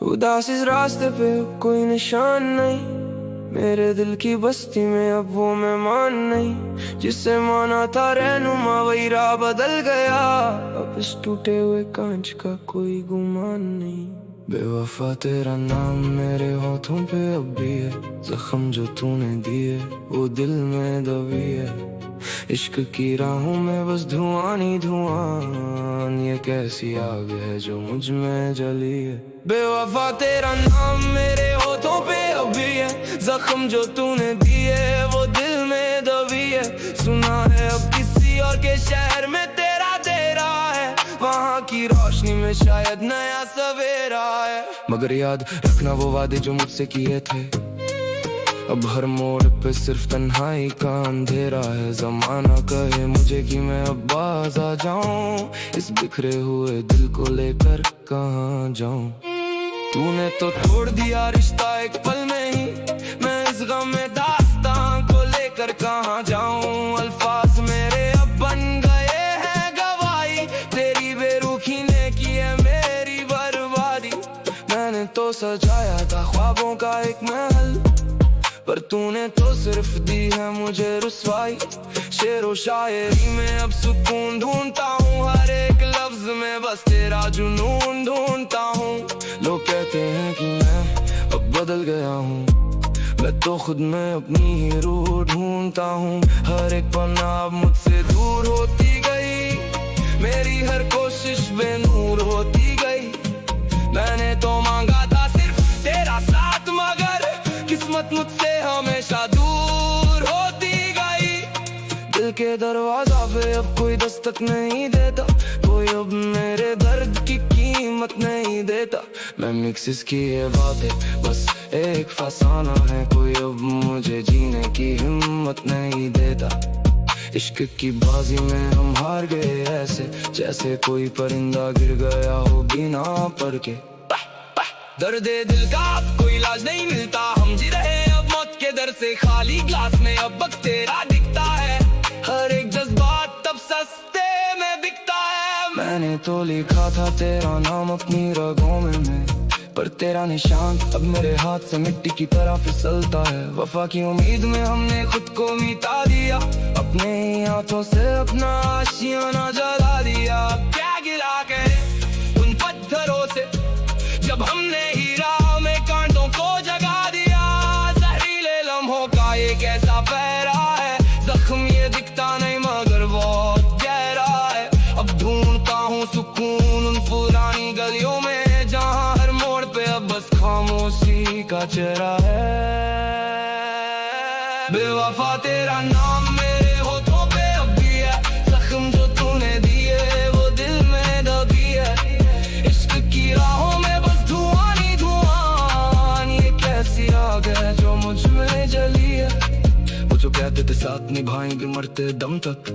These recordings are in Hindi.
उदास इस रास्ते पे अब कोई निशान नहीं, मेरे दिल की बस्ती में अब वो मेहमान नहीं। जिससे माना था रहनुमा वही राह बदल गया, अब इस टूटे हुए कांच का कोई गुमान नहीं। बेवफा तेरा नाम मेरे होठों पे अब भी है, जख्म जो तूने दिए वो दिल में दबी है। इश्क की राहों में बस धुआं ही धुआं, ये कैसी आग है जो मुझ में जली है। बेवफा तेरा नाम मेरे होठों पे अब भी है, जख्म जो तूने दिए वो दिल में दबी है। सुना है अब किसी और के शहर में तेरा डेरा है, वहाँ की रोशनी में शायद नया सवेरा है। मगर याद रखना वो वादे जो मुझसे किए थे, अब हर मोड़ पे सिर्फ तन्हाई का अंधेरा है। जमाना कहे मुझे कि मैं अब बाज आ जाऊं, इस बिखरे हुए दिल को लेकर कहाँ जाऊं। तूने तो तोड़ दिया रिश्ता एक पल में ही, मैं इस गम में दास्तां को लेकर कहाँ जाऊं। अल्फाज मेरे अब बन गए हैं गवाही, तेरी बेरुखी ने की है मेरी बर्बादी। मैंने तो सजाया था ख्वाबों का एक महल, पर तूने तो सिर्फ दी है मुझे रुसवाई। शेरो शायरी में अब सुकून ढूंढता हूँ, हर एक लफ्ज में बस तेरा जुनून ढूंढता हूँ। लोग कहते हैं कि मैं अब बदल गया हूँ, मैं तो खुद में अपनी ही रूह ढूंढता हूँ। हर एक पन्ना अब मुझसे दूर होती गई, मेरी हर कोशिश बेनूर होती गई। मैंने तो मांगा था सिर्फ तेरा साथ, मगर किस्मत मुझसे हमेशा दूर होती गई। दिल के दरवाजा पे अब कोई दस्तक नहीं देता, कोई अब मेरे दर्द की कीमत नहीं देता। मैं मिक्सिस की ये बातें बस एक फसाना है, कोई अब मुझे जीने की हिम्मत नहीं देता। इश्क की बाजी में हम हार गए ऐसे, जैसे कोई परिंदा गिर गया हो बिना पर के। दर्द दिल का अब कोई इलाज नहीं मिलता, हम जी रहे अब मौत के दर से। खाली ग्लास में अब वक्त तेरा दिखता है, हर एक जज्बात तब सस्ते में बिकता है। मैंने तो लिखा था तेरा नाम अपनी रगों में, पर तेरा निशान अब मेरे हाथ से मिट्टी की तरह फिसलता है। वफा की उम्मीद में हमने खुद को मिटा दिया, अपने ही हाथों से अपना आशियाना जला दिया। क्या गिला के उन पत्थरों से जब हमने ही राह में कांटों को जगा दिया। जहरीले लम्हों का ये कैसा पहरा है, जख्म ये दिखता नहीं मगर बहुत गहरा है। अब ढूंढता हूँ सुकून उन पुरानी गलियों में, जहाँ हर मोड़ पे अब बस खामोशी का चेहरा है। बेवफा तेरा नाम मेरे होठों पे अब भी है, जख्म जो तूने दिए वो दिल में दबी है। इश्क की राहों में आग है जो मुझ में जली है। वो जो कहते थे साथ निभाएंगे मरते दम तक,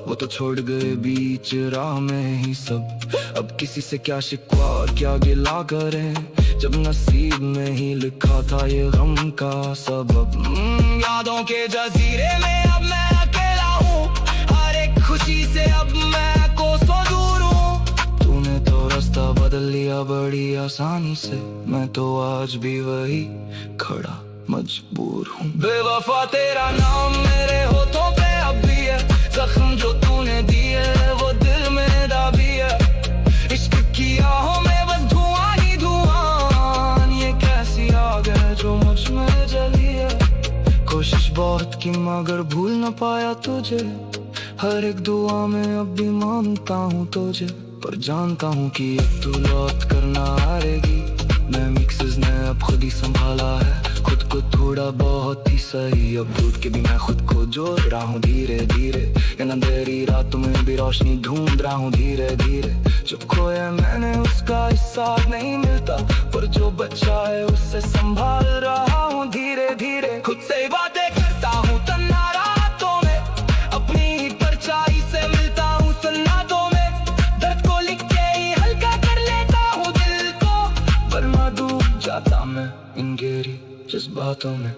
वो तो छोड़ गए बीच राह में ही सब। अब किसी से क्या शिकवा और क्या गिला करें, जब नसीब में ही लिखा था ये गम का सबब। यादों के जजीरे में अब मैं अकेला हूँ, हर एक खुशी से अब मैं कोसों दूर हूँ। तूने तो रास्ता बदल लिया बड़ी आसानी से, मैं तो आज भी वही खड़ा मजबूर हूँ। बेवफा तेरा नाम मेरे होठों पे अब भी है, जख्म जो तूने दिए वो दिल में दबी है। इश्क की आहों में बस धुआं ही धुआं, ये कैसी आग है जो मुझ में जली है। कोशिश बहुत की मगर भूल न पाया तुझे, हर एक दुआ में अब भी मानता हूँ तुझे। पर जानता हूँ कि अब तू लौट करना आएगी, मैं मिक्सेस ने अब खुद ही संभाला है खुद को थोड़ा बहुत ही सही। अब दूध के भी मैं खुद को जोड़ रहा हूँ धीरे धीरे, इन अंधेरी रातों में भी रोशनी ढूंढ रहा हूँ धीरे धीरे। जो खोया मैंने उसका हिस्सा नहीं मिलता, पर जो बचा है उससे संभाल रहा हूँ धीरे धीरे। खुद से बातें करता हूँ तन्हा रातों में, अपनी ही परछाई से मिलता हूँ सन्नाटों में। दर्द को लिख के ही हल्का कर लेता हूँ दिल को, वरना डूब जाता मैं इन गहरी जज्बातों में।